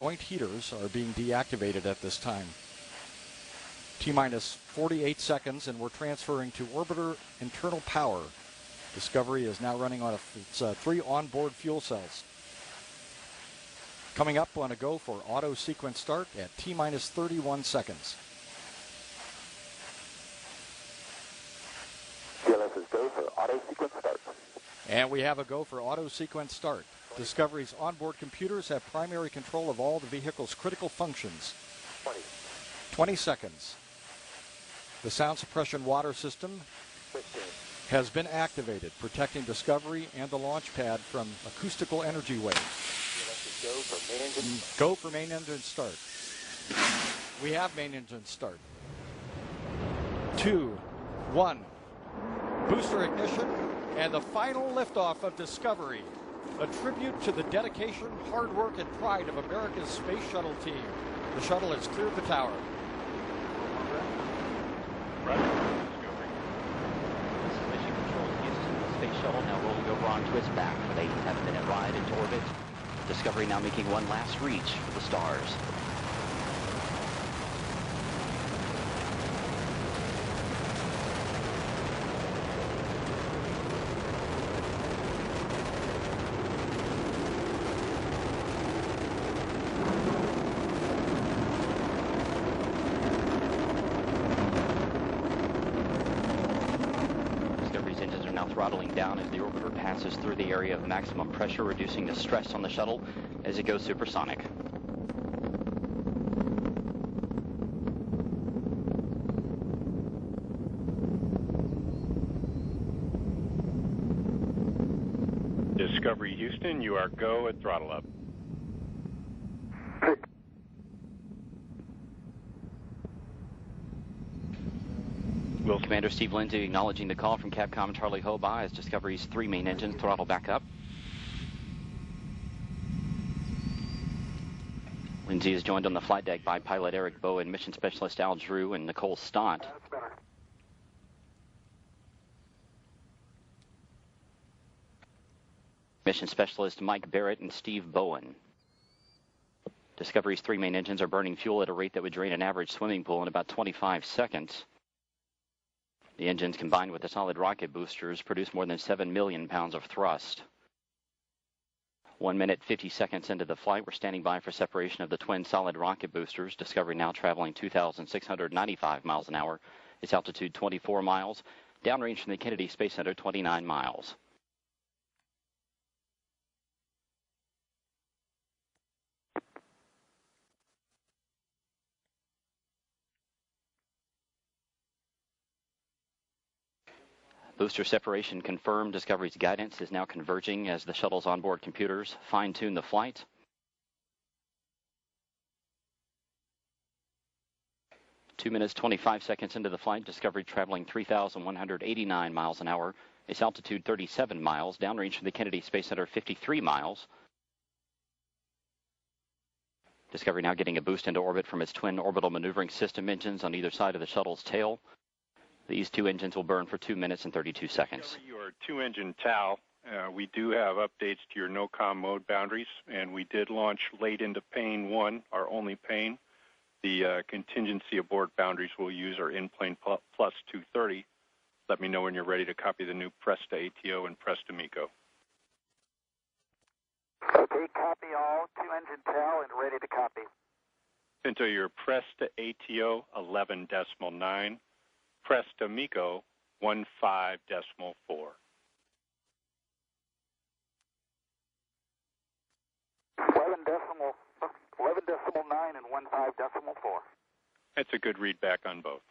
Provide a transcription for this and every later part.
Joint heaters are being deactivated at this time. T-minus 48 seconds, and we're transferring to orbiter internal power. Discovery is now running on its 3 onboard fuel cells. Coming up on a go for auto sequence start at T-minus 31 seconds. CLS is go for auto sequence start. And we have a go for auto sequence start. Discovery's onboard computers have primary control of all the vehicle's critical functions. 20 seconds. The sound suppression water system 15. has been activated, protecting Discovery and the launch pad from acoustical energy waves. Go for main engine. Go for main engine start. We have main engine start. 2, 1. Booster ignition and the final liftoff of Discovery. A tribute to the dedication, hard work, and pride of America's space shuttle team. The shuttle has cleared the tower. This is Mission Control Houston. The space shuttle now rolling over onto its back with a 10-minute ride into orbit. Discovery now making one last reach for the stars. Throttling down as the orbiter passes through the area of maximum pressure, reducing the stress on the shuttle as it goes supersonic. Discovery Houston, you are go at throttle up. Commander Steve Lindsay acknowledging the call from Capcom Charlie Hobaugh as Discovery's 3 main engines throttle back up. Lindsay is joined on the flight deck by pilot Eric Bowen, mission specialist Al Drew, and Nicole Stott. Mission specialist Mike Barrett and Steve Bowen. Discovery's 3 main engines are burning fuel at a rate that would drain an average swimming pool in about 25 seconds. The engines, combined with the solid rocket boosters, produce more than 7 million pounds of thrust. 1 minute, 50 seconds into the flight, we're standing by for separation of the twin solid rocket boosters. Discovery now traveling 2,695 miles an hour. Its altitude 24 miles. Downrange from the Kennedy Space Center, 29 miles. Booster separation confirmed. Discovery's guidance is now converging as the shuttle's onboard computers fine-tune the flight. Two minutes, 25 seconds into the flight, Discovery traveling 3,189 miles an hour. Its altitude 37 miles. Downrange from the Kennedy Space Center, 53 miles. Discovery now getting a boost into orbit from its twin orbital maneuvering system engines on either side of the shuttle's tail. These 2 engines will burn for 2 minutes and 32 seconds. Your 2-engine TAL, we do have updates to your no-com mode boundaries, and we did launch late into Pane 1, our only pane. The contingency aboard boundaries we'll use are in-plane plus 230. Let me know when you're ready to copy the new Presta ATO and Presta MECO. Okay, copy all. 2-engine TAL and ready to copy. Into your Presta ATO 11.9. Presta MECO 15.4. 11.9 and 15.4. That's a good readback on both.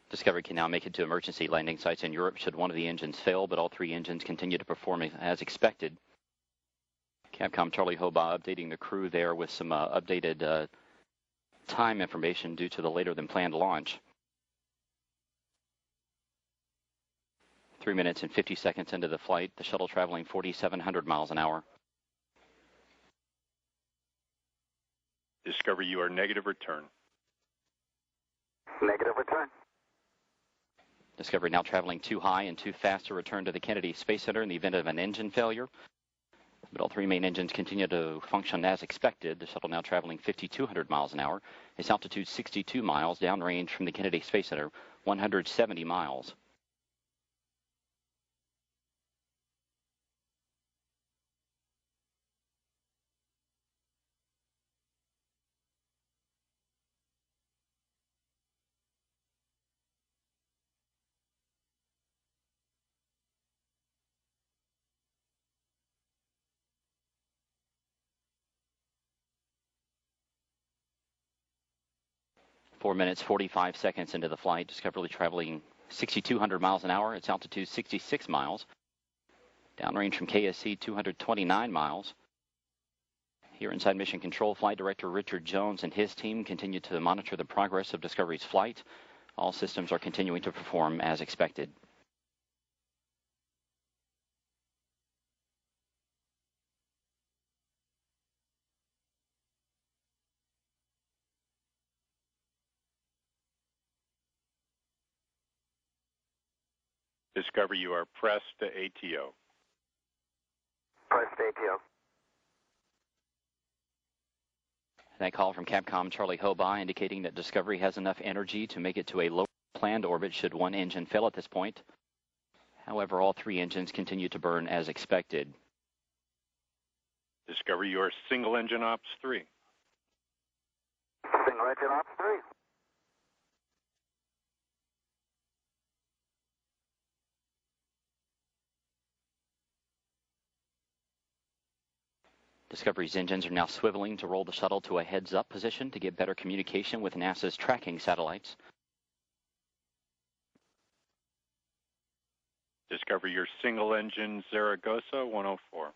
Discovery can now make it to emergency landing sites in Europe should one of the engines fail, but all 3 engines continue to perform as expected. Capcom Charlie Hobaugh updating the crew there with some updated time information due to the later than planned launch. 3 minutes and 50 seconds into the flight, the shuttle traveling 4,700 miles an hour. Discovery, you are negative return. Negative return. Discovery now traveling too high and too fast to return to the Kennedy Space Center in the event of an engine failure. But all three main engines continue to function as expected. The shuttle now traveling 5,200 miles an hour. Its altitude 62 miles, downrange from the Kennedy Space Center 170 miles. Four minutes, 45 seconds into the flight. Discovery traveling 6,200 miles an hour. Its altitude 66 miles. Downrange from KSC 229 miles. Here inside Mission Control, Flight Director Richard Jones and his team continue to monitor the progress of Discovery's flight. All systems are continuing to perform as expected. Discovery, you are pressed to ATO. Pressed ATO. That call from Capcom Charlie Hobaugh indicating that Discovery has enough energy to make it to a low planned orbit should one engine fail at this point. However, all three engines continue to burn as expected. Discovery, you are single engine ops 3. Single engine ops 3. Discovery's engines are now swiveling to roll the shuttle to a heads-up position to get better communication with NASA's tracking satellites. Discovery, your single engine Zaragoza 104.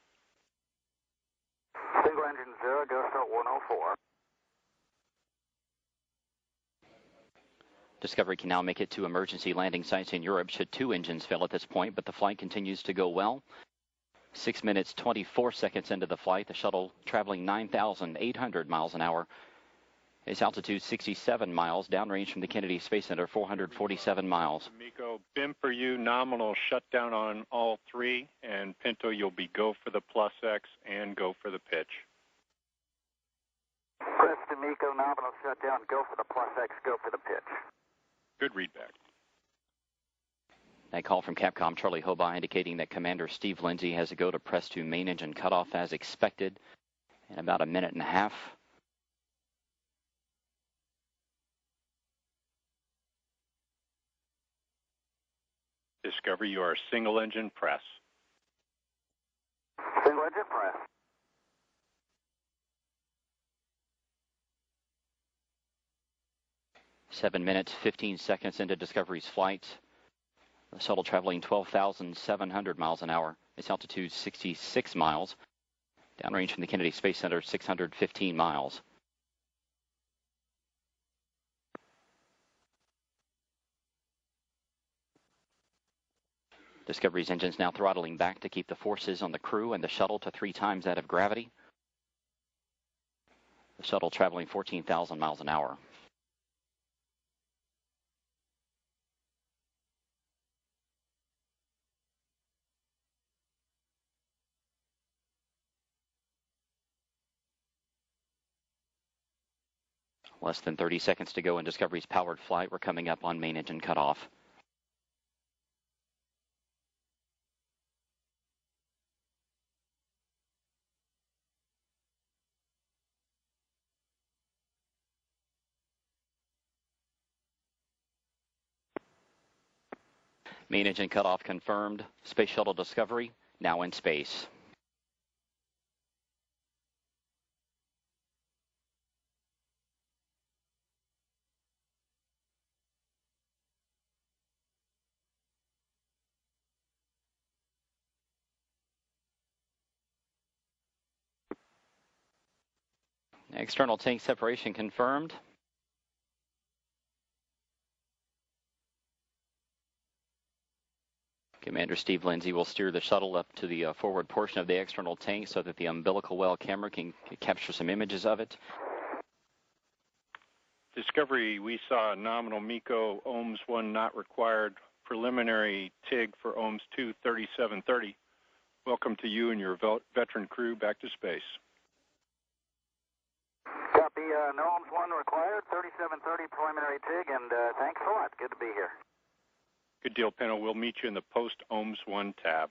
Single engine Zaragoza 104. Discovery can now make it to emergency landing sites in Europe should two engines fail at this point, but the flight continues to go well. 6 minutes, 24 seconds into the flight, the shuttle traveling 9,800 miles an hour. Its altitude 67 miles, downrange from the Kennedy Space Center 447 miles. Miko, BIM for you, nominal shutdown on all three, and Pinto, you'll be go for the plus X and go for the pitch. Preston Miko, nominal shutdown, go for the plus X, go for the pitch. Good readback. That call from Capcom Charlie Hobaugh indicating that Commander Steve Lindsay has to go to press to main engine cutoff as expected in about a minute and a half. Discovery, you are single engine press. Single engine press. Seven minutes, 15 seconds into Discovery's flight. The shuttle traveling 12,700 miles an hour. Its altitude 66 miles. Downrange from the Kennedy Space Center 615 miles. Discovery's engines now throttling back to keep the forces on the crew and the shuttle to 3 times that of gravity. The shuttle traveling 14,000 miles an hour. Less than 30 seconds to go in Discovery's powered flight. We're coming up on main engine cutoff. Main engine cutoff confirmed. Space Shuttle Discovery now in space. External tank separation confirmed. Commander Steve Lindsay will steer the shuttle up to the forward portion of the external tank so that the umbilical well camera can capture some images of it. Discovery, we saw nominal MECO, ohms 1 not required, preliminary TIG for OMS 2 3730. Welcome to you and your veteran crew back to space. Copy, no OMS 1 required, 3730 preliminary TIG, and thanks a lot. Good to be here. Good deal, Pinto. We'll meet you in the post-OMS 1 tab.